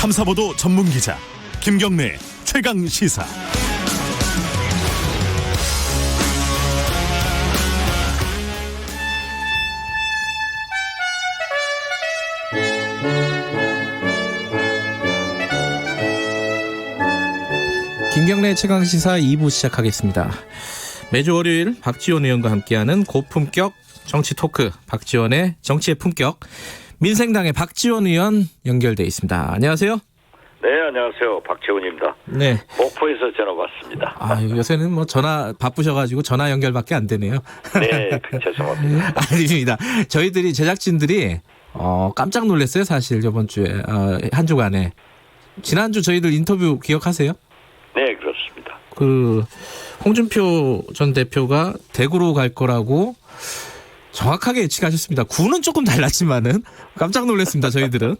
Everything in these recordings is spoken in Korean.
탐사보도 전문 기자 김경래 최강 시사. 김경래 최강 시사 2부 시작하겠습니다. 매주 월요일 박지원 의원과 함께하는 고품격 정치 토크, 박지원의 정치의 품격. 민생당의 박지원 의원 연결돼 있습니다. 안녕하세요. 네, 안녕하세요. 박지원입니다. 네. 목포에서 전화 왔습니다. 요새는 뭐 전화 바쁘셔가지고 전화 연결밖에 안 되네요. 네, 죄송합니다. 아닙니다. 저희들이 제작진들이 깜짝 놀랐어요. 사실 저번 주에 한 주간에. 지난주 저희들 인터뷰 기억하세요? 네, 그렇습니다. 홍준표 전 대표가 대구로 갈 거라고 정확하게 예측하셨습니다. 구는 조금 달랐지만은 깜짝 놀랐습니다. 저희들은.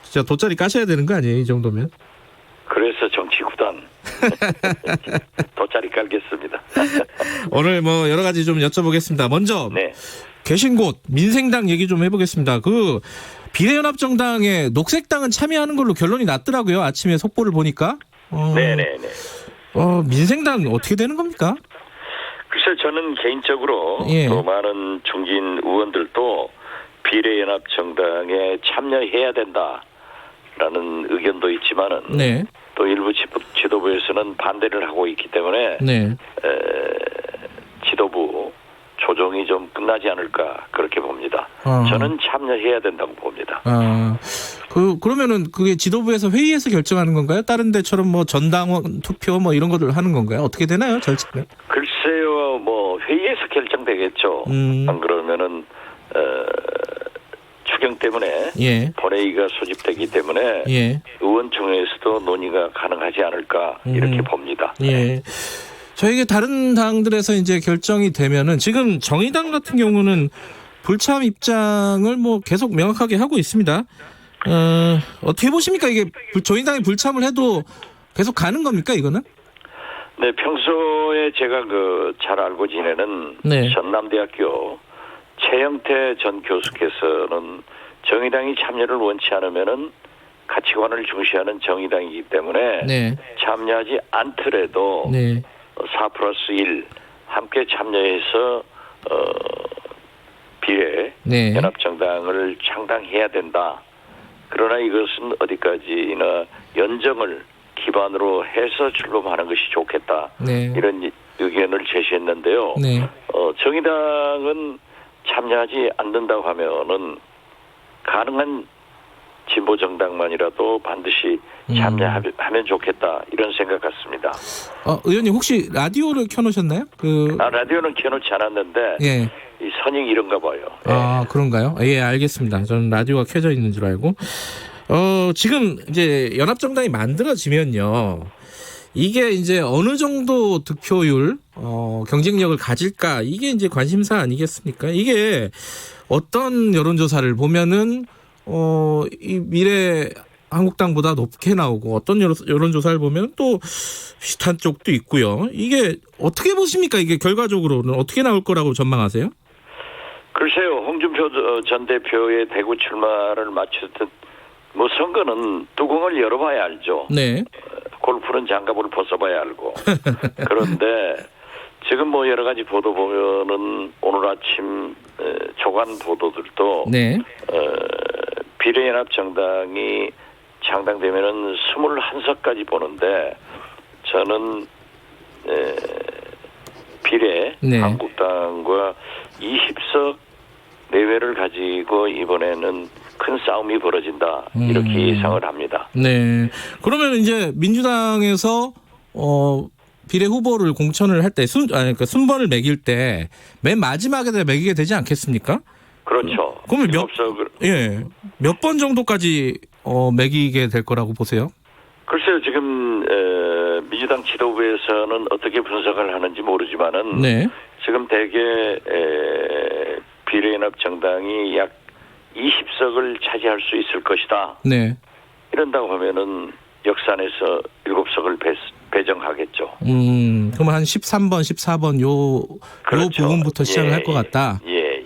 진짜 돗자리 까셔야 되는 거 아니에요? 이 정도면. 그래서 정치구단 돗자리 깔겠습니다. 오늘 뭐 여러 가지 좀 여쭤보겠습니다. 먼저 네. 계신 곳 민생당 얘기 좀 해보겠습니다. 비례연합정당에 녹색당은 참여하는 걸로 결론이 났더라고요. 아침에 속보를 보니까. 네네네. 민생당 어떻게 되는 겁니까? 글쎄 저는 개인적으로 예. 또 많은 중진 의원들도 비례연합정당에 참여해야 된다라는 의견도 있지만은 네. 또 일부 지도부에서는 반대를 하고 있기 때문에 네. 지도부 조정이 좀 끝나지 않을까 그렇게 봅니다. 저는 참여해야 된다고 봅니다. 그러면은 그게 지도부에서 회의에서 결정하는 건가요? 다른 데처럼 뭐 전당원 투표 뭐 이런 것들 하는 건가요? 어떻게 되나요, 절차는? 글쎄요, 뭐 회의에서 결정되겠죠. 안 그러면은 추경 때문에 예. 본회의가 소집되기 때문에 예. 의원총회에서도 논의가 가능하지 않을까 이렇게 봅니다. 예. 저에게 다른 당들에서 이제 결정이 되면은 지금 정의당 같은 경우는 불참 입장을 뭐 계속 명확하게 하고 있습니다. 어떻게 보십니까? 이게 정의당이 불참을 해도 계속 가는 겁니까, 이거는? 네, 평소에 제가 잘 알고 지내는 네. 전남대학교 최영태 전 교수께서는 정의당이 참여를 원치 않으면은 가치관을 중시하는 정의당이기 때문에 네. 참여하지 않더라도 네. 4+1 함께 참여해서 비례 네. 연합정당을 창당해야 된다. 그러나 이것은 어디까지나 연정을 기반으로 해서 출범하는 것이 좋겠다. 네. 이런 의견을 제시했는데요. 네. 정의당은 참여하지 않는다고 하면은 가능한 진보 정당만이라도 반드시 참여하면 좋겠다 이런 생각 같습니다. 의원님 혹시 라디오를 켜놓으셨나요? 라디오는 켜놓지 않았는데 예. 이 선이 이런가 봐요. 그런가요? 예, 알겠습니다. 저는 라디오가 켜져 있는 줄 알고. 지금 이제 연합정당이 만들어지면요. 이게 이제 어느 정도 득표율, 경쟁력을 가질까? 이게 이제 관심사 아니겠습니까? 이게 어떤 여론조사를 보면은, 이 미래 한국당보다 높게 나오고 어떤 여론조사를 보면 또 비슷한 쪽도 있고요. 이게 어떻게 보십니까? 이게 결과적으로는 어떻게 나올 거라고 전망하세요? 글쎄요. 홍준표 전 대표의 대구 출마를 맞췄던 뭐 선거는 뚜껑을 열어봐야 알죠. 네. 골프는 장갑을 벗어봐야 알고. 그런데 지금 뭐 여러 가지 보도 보면은 오늘 아침 조간 보도들도 네. 비례연합정당이 창당되면은 21석까지 보는데 저는 비례 네. 한국당과 20석 내외를 가지고 이번에는 큰 싸움이 벌어진다 이렇게 예상을 합니다. 네. 그러면 이제 민주당에서 비례 후보를 공천을 할 때 순번을 매길 때 맨 마지막에 매기게 되지 않겠습니까? 그렇죠. 그러면 몇 번 정도까지 매기게 될 거라고 보세요? 글쎄요, 지금 민주당 지도부에서는 어떻게 분석을 하는지 모르지만은 네. 지금 대개 비례연합정당이 약 20석을 차지할 수 있을 것이다. 네. 이런다고 하면은 역산에서 7석을 배정하겠죠. 그럼 한 13번, 14번 요 그렇죠. 부분부터 시작을 할 것 같다. 예.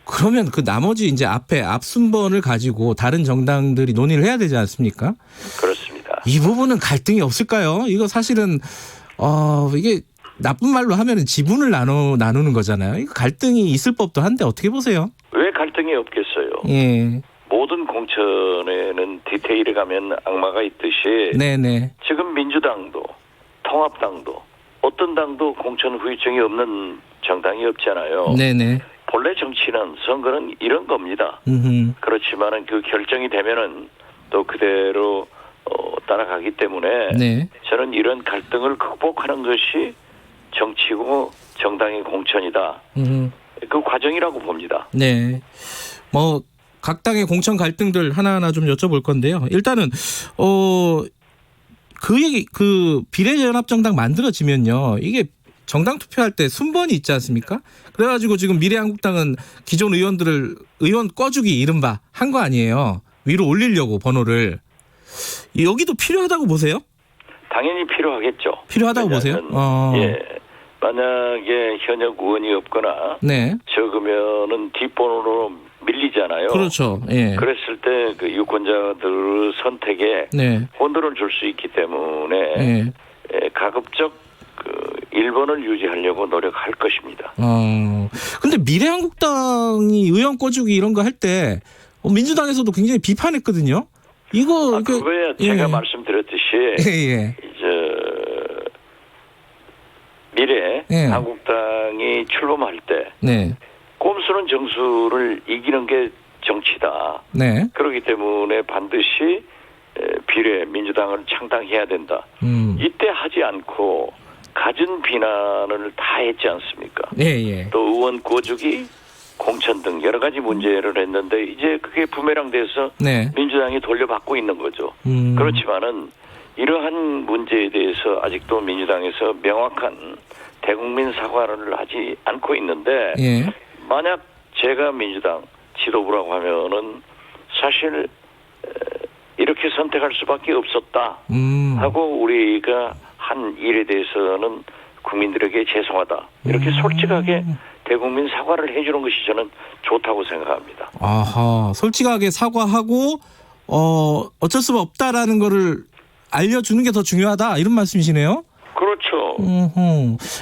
그러면 그 나머지 이제 앞 순번을 가지고 다른 정당들이 논의를 해야 되지 않습니까? 그렇습니다. 이 부분은 갈등이 없을까요? 이거 사실은 이게 나쁜 말로 하면은 지분을 나누는 거잖아요. 이거 갈등이 있을 법도 한데 어떻게 보세요? 왜 갈등이 없겠어요? 예. 모든 공천에는 디테일에 가면 악마가 있듯이 네네. 지금 민주당도 통합당도 어떤 당도 공천 후유증이 없는 정당이 없잖아요. 네네. 본래 정치는 선거는 이런 겁니다. 그렇지만은 그 결정이 되면은 또 그대로 따라가기 때문에 네. 저는 이런 갈등을 극복하는 것이 정치고 정당의 공천이다. 그 과정이라고 봅니다. 네. 뭐 각 당의 공천 갈등들 하나하나 좀 여쭤볼 건데요. 일단은 그 비례연합정당 만들어지면요. 이게 정당 투표할 때 순번이 있지 않습니까? 그래가지고 지금 미래한국당은 기존 의원 꿔주기 이른바 한 거 아니에요. 위로 올리려고 번호를. 여기도 필요하다고 보세요? 당연히 필요하겠죠. 필요하다고 보세요? 예. 만약에 현역 의원이 없거나 네. 적으면은 뒷번호로 밀리잖아요. 그렇죠. 예. 그랬을 때 그 유권자들 선택에 네. 혼돈을 줄 수 있기 때문에 예. 가급적 그 1번을 유지하려고 노력할 것입니다. 근데 미래한국당이 의원 꿔주기 이런 거 할 때 민주당에서도 굉장히 비판했거든요. 이거 그거야 제가 말씀드렸듯이 예. 미래 예. 한국당이 출범할 때 네. 꼼수는 정수를 이기는 게 정치다. 네. 그렇기 때문에 반드시 비례 민주당을 창당해야 된다. 이때 하지 않고 갖은 비난을 다 했지 않습니까? 예. 또 의원 꿔주기, 공천 등 여러 가지 문제를 했는데 이제 그게 부메랑 돼서 네. 민주당이 돌려받고 있는 거죠. 그렇지만은 이러한 문제에 대해서 아직도 민주당에서 명확한 대국민 사과를 하지 않고 있는데 예. 만약 제가 민주당 지도부라고 하면은 사실 이렇게 선택할 수밖에 없었다 하고 우리가 한 일에 대해서는 국민들에게 죄송하다 이렇게 솔직하게 대국민 사과를 해주는 것이 저는 좋다고 생각합니다. 아하, 솔직하게 사과하고 어쩔 수가 없다라는 거를 알려주는 게 더 중요하다 이런 말씀이시네요. 그렇죠.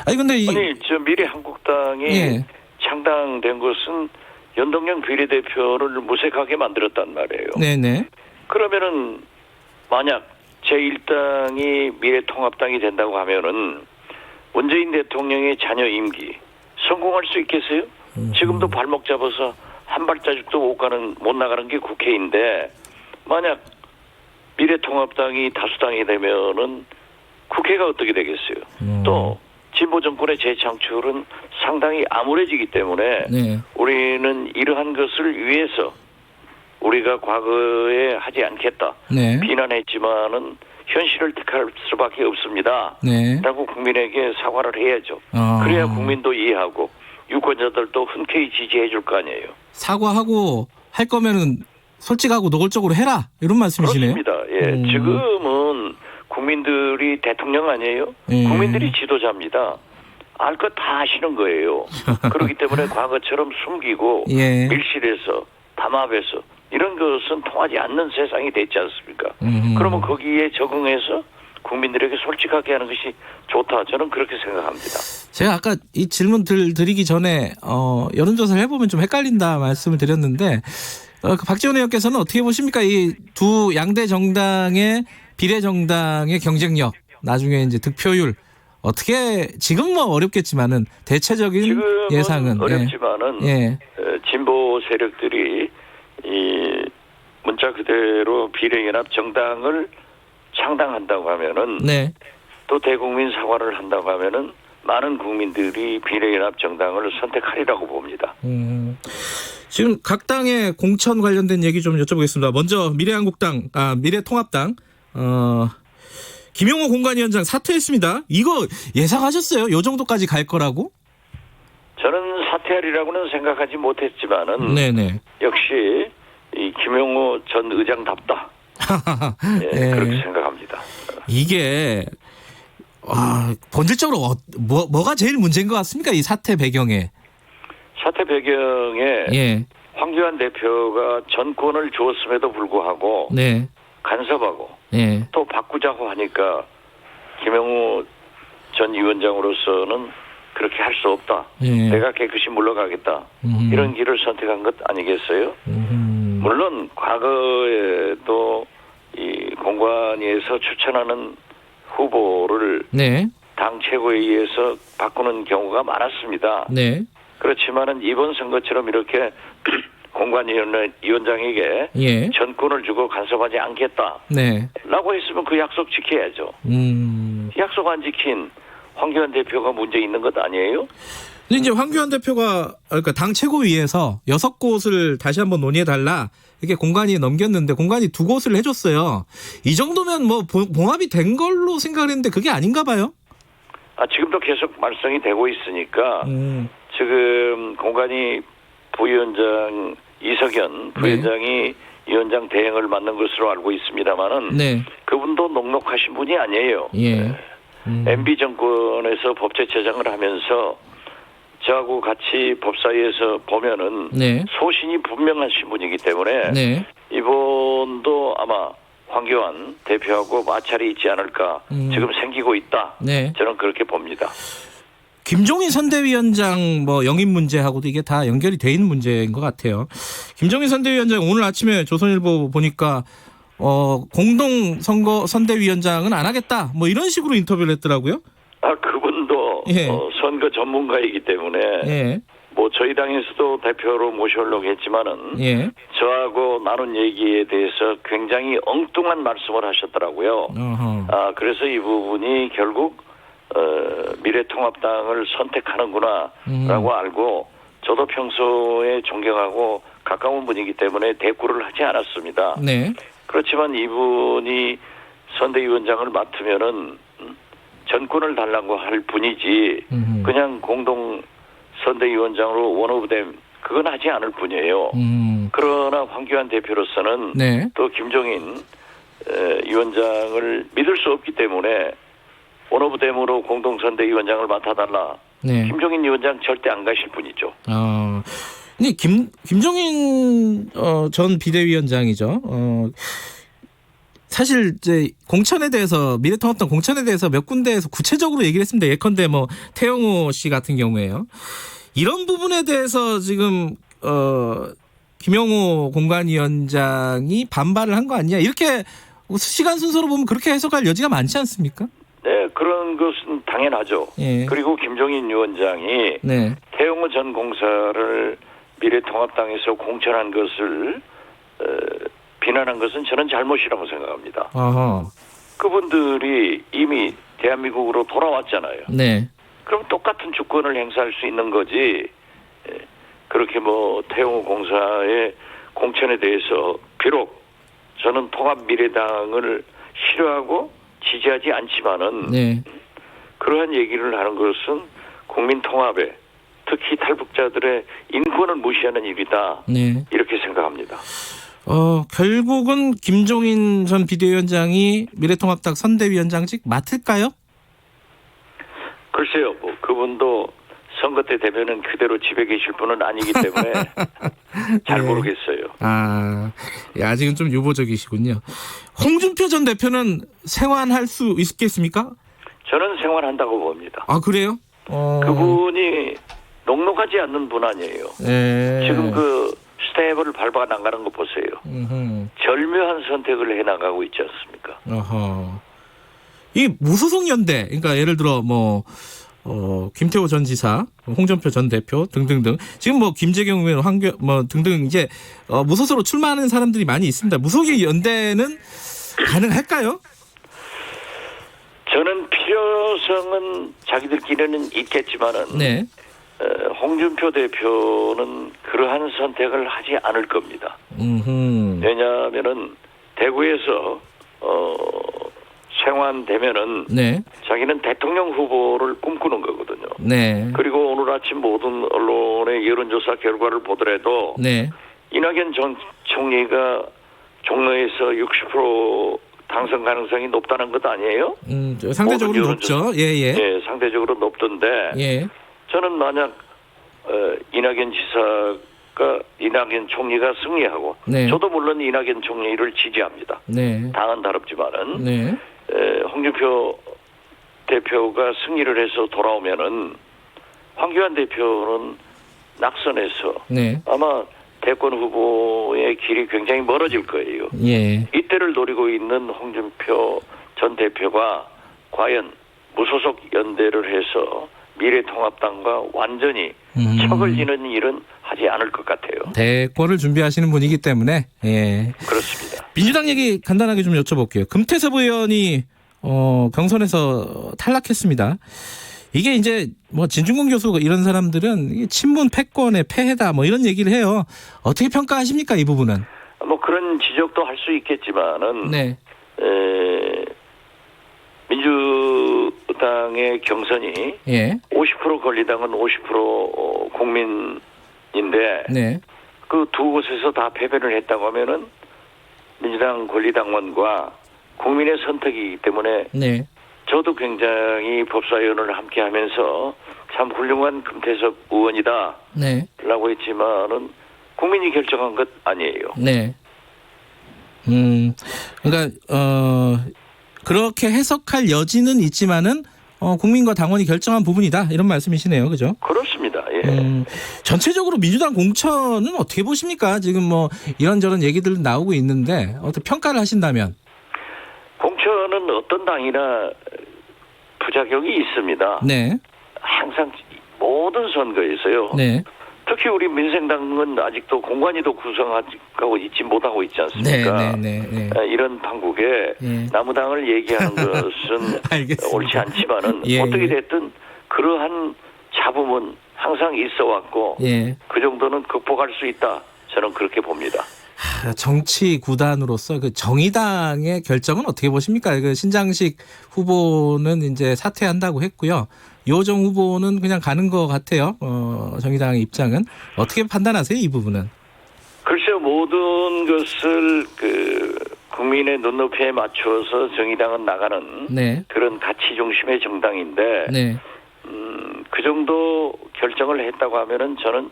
아니 근데 저 미래한국당이 예. 창당된 것은 연동형 비례대표를 무색하게 만들었단 말이에요. 네네. 그러면은 만약 제1당이 미래통합당이 된다고 하면은 문재인 대통령의 자녀 임기 성공할 수 있겠어요? 지금도 발목 잡아서 한 발자국도 못 나가는 게 국회인데 만약 미래통합당이 다수당이 되면은 국회가 어떻게 되겠어요? 또 진보 정권의 재창출은 상당히 암울해지기 때문에 네. 우리는 이러한 것을 위해서 우리가 과거에 하지 않겠다 네. 비난했지만은 현실을 택할 수밖에 없습니다. 네. 라고 국민에게 사과를 해야죠. 그래야 국민도 이해하고 유권자들도 흔쾌히 지지해 줄 거 아니에요. 사과하고 할 거면은 솔직하고 노골적으로 해라 이런 말씀이시네요. 그렇습니다. 예, 지금은 국민들이 대통령 아니에요? 예. 국민들이 지도자입니다. 알 것 다 아시는 거예요. 그렇기 때문에 과거처럼 숨기고 예. 밀실에서 담합해서 이런 것은 통하지 않는 세상이 됐지 않습니까? 그러면 거기에 적응해서 국민들에게 솔직하게 하는 것이 좋다. 저는 그렇게 생각합니다. 제가 아까 이 질문 드리기 전에 여론조사를 해보면 좀 헷갈린다 말씀을 드렸는데 그 박지원 의원께서는 어떻게 보십니까? 이 두 양대 정당의 비례정당의 경쟁력 나중에 이제 득표율 어떻게 지금 뭐 어렵겠지만은 대체적인 예상은 어렵지만은 예. 진보 세력들이 이 문자 그대로 비례연합 정당을 창당한다고 하면은 네. 또 대국민 사과를 한다고 하면은 많은 국민들이 비례연합 정당을 선택하리라고 봅니다. 지금 각 당의 공천 관련된 얘기 좀 여쭤보겠습니다. 먼저 미래통합당 김용호 공관위원장 사퇴했습니다. 이거 예상하셨어요? 이 정도까지 갈 거라고? 저는 사퇴하리라고는 생각하지 못했지만은 네네. 역시 이 김용호 전 의장답다. 예, 그렇게 생각합니다. 이게 본질적으로 뭐가 제일 문제인 것 같습니까? 이 사퇴 배경에. 사퇴 사태 배경에 예. 황교안 대표가 전권을 주었음에도 불구하고 네. 간섭하고 예. 또 바꾸자고 하니까 김영우 전 위원장으로서는 그렇게 할 수 없다. 예. 내가 깨끗이 물러가겠다. 이런 길을 선택한 것 아니겠어요? 물론 과거에도 이 공관위에서 추천하는 후보를 네. 당 최고회의에서 바꾸는 경우가 많았습니다. 네. 그렇지만은 이번 선거처럼 이렇게 공관위원장에게 예. 전권을 주고 간섭하지 않겠다. 네. 라고 했으면 그 약속 지켜야죠. 약속 안 지킨 황교안 대표가 문제 있는 것 아니에요? 근데 이제 황교안 대표가 그러니까 당 최고위에서 6곳을 다시 한번 논의해달라 이렇게 공관위에 넘겼는데 공관위 2곳을 해줬어요. 이 정도면 뭐 봉합이 된 걸로 생각을 했는데 그게 아닌가 봐요. 지금도 계속 말썽이 되고 있으니까 지금 공관위 부위원장 이석연 부위원장이 위원장 대행을 맡는 것으로 알고 있습니다만은 네. 그분도 녹록하신 분이 아니에요. 예. MB 정권에서 법제처장을 하면서 저하고 같이 법사위에서 보면은 네. 소신이 분명하신 분이기 때문에 네. 이번도 아마 황교안 대표하고 마찰이 있지 않을까 지금 생기고 있다. 네. 저는 그렇게 봅니다. 김종인 선대위원장 뭐 영입 문제하고도 이게 다 연결이 돼 있는 문제인 것 같아요. 김종인 선대위원장 오늘 아침에 조선일보 보니까 공동 선거 선대위원장은 안 하겠다. 뭐 이런 식으로 인터뷰를 했더라고요. 그분도 예. 선거 전문가이기 때문에 예. 뭐 저희 당에서도 대표로 모셔오려고 했지만은 예. 저하고 나눈 얘기에 대해서 굉장히 엉뚱한 말씀을 하셨더라고요. 어허. 그래서 이 부분이 결국 미래통합당을 선택하는구나라고 알고 저도 평소에 존경하고 가까운 분이기 때문에 대꾸를 하지 않았습니다. 네. 그렇지만 이분이 선대위원장을 맡으면은 전권을 달라고 할 뿐이지 그냥 공동 선대위원장으로 원오브댐 그건 하지 않을 뿐이에요. 그러나 황교안 대표로서는 네. 또 김종인 위원장을 믿을 수 없기 때문에 원오브댐으로 공동 선대위원장을 맡아달라. 네. 김종인 위원장 절대 안 가실 분이죠. 근데 김종인 전 비대위원장이죠. 사실 이제 공천에 대해서 미래통합당 공천에 대해서 몇 군데에서 구체적으로 얘기를 했습니다. 예컨대 뭐 태영호 씨 같은 경우에요. 이런 부분에 대해서 지금 김영호 공관위원장이 반발을 한 거 아니냐 이렇게 시간 순서로 보면 그렇게 해석할 여지가 많지 않습니까? 네, 그런 것은 당연하죠. 예. 그리고 김종인 위원장이 네. 태영호 전 공사를 미래통합당에서 공천한 것을 비난한 것은 저는 잘못이라고 생각합니다. 어허. 그분들이 이미 대한민국으로 돌아왔잖아요. 네. 그럼 똑같은 주권을 행사할 수 있는 거지. 그렇게 뭐 태영호 공사의 공천에 대해서 비록 저는 통합미래당을 싫어하고 지지하지 않지만은 네. 그러한 얘기를 하는 것은 국민 통합에 특히 탈북자들의 인권을 무시하는 일이다. 네. 이렇게 생각합니다. 결국은 김종인 전 비대위원장이 미래통합당 선대위원장직 맡을까요? 글쎄요, 뭐 그분도 선거 때 되면은 그대로 집에 계실 분은 아니기 때문에 잘 네. 모르겠어요. 아직은 좀 유보적이시군요. 홍준표 전 대표는 생환할 수 있겠습니까? 저는 생활한다고 봅니다. 그래요? 그분이 녹록하지 않는 분 아니에요. 네. 지금 그 스텝을 밟아 나가는 거 보세요. 절묘한 선택을 해나가고 있지 않습니까? 이 무소속 연대, 그러니까 예를 들어 뭐 김태호 전 지사, 홍준표 전 대표 등등등. 지금 뭐 김재경 의원, 뭐 등등 이제 무소속으로 출마하는 사람들이 많이 있습니다. 무소속 연대는 가능할까요? 저는 필요성은 자기들끼리는 있겠지만은 네. 홍준표 대표는 그러한 선택을 하지 않을 겁니다. 왜냐하면은 대구에서 생환되면은 네. 자기는 대통령 후보를 꿈꾸는 거거든요. 네. 그리고 오늘 아침 모든 언론의 여론조사 결과를 보더라도 네. 이낙연 전 총리가 종로에서 60% 당선 가능성이 높다는 것 아니에요? 상대적으로 높죠. 예. 예, 상대적으로 높던데 예. 저는 만약 이낙연 총리가 승리하고 네. 저도 물론 이낙연 총리를 지지합니다. 네. 당은 다릅지만은 네. 홍준표 대표가 승리를 해서 돌아오면은 황교안 대표는 낙선해서 네. 아마 대권 후보의 길이 굉장히 멀어질 거예요. 예. 이때를 노리고 있는 홍준표 전 대표가 과연 무소속 연대를 해서 미래통합당과 완전히 척을 지는 일은 하지 않을 것 같아요. 대권을 준비하시는 분이기 때문에 예. 그렇습니다. 민주당 얘기 간단하게 좀 여쭤볼게요. 금태섭 의원이 경선에서 탈락했습니다. 이게 이제 뭐 진중권 교수 이런 사람들은 이게 친문 패권의 폐해다 뭐 이런 얘기를 해요. 어떻게 평가하십니까 이 부분은? 뭐 그런 지적도 할 수 있겠지만은 네. 민주당의 경선이 예. 50% 권리당은 50% 국민인데 네. 그 두 곳에서 다 패배를 했다고 하면은 민주당 권리당원과 국민의 선택이기 때문에 네. 저도 굉장히 법사위원을 함께 하면서 참 훌륭한 금태섭 의원이다 네. 라고 했지만은 국민이 결정한 것 아니에요. 네. 그러니까 그렇게 해석할 여지는 있지만은 국민과 당원이 결정한 부분이다 이런 말씀이시네요, 그죠? 그렇습니다. 예. 전체적으로 민주당 공천은 어떻게 보십니까? 지금 뭐 이런저런 얘기들 나오고 있는데 어떻게 평가를 하신다면? 공천은 어떤 당이나 부작용이 있습니다. 네. 항상 모든 선거에서요. 네. 특히 우리 민생당은 아직도 공관위도 구성하고 있지 못하고 있지 않습니까? 네. 이런 판국에 예. 나무당을 얘기하는 것은 알겠습니다. 옳지 않지만은 예, 어떻게 예. 됐든 그러한 잡음은 항상 있어 왔고 예. 그 정도는 극복할 수 있다. 저는 그렇게 봅니다. 정치 구단으로서 그 정의당의 결정은 어떻게 보십니까? 그 신장식 후보는 이제 사퇴한다고 했고요. 요정 후보는 그냥 가는 것 같아요. 정의당의 입장은 어떻게 판단하세요? 이 부분은? 글쎄요, 모든 것을 국민의 눈높이에 맞추어서 정의당은 나가는 네. 그런 가치 중심의 정당인데 네. 그 정도 결정을 했다고 하면은 저는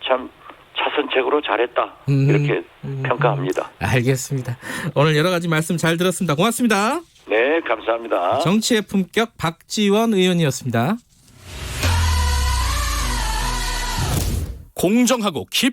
참 차선책으로 잘했다 이렇게 평가합니다. 알겠습니다. 오늘 여러 가지 말씀 잘 들었습니다. 고맙습니다. 네, 감사합니다. 정치의 품격 박지원 의원이었습니다. 공정하고 깊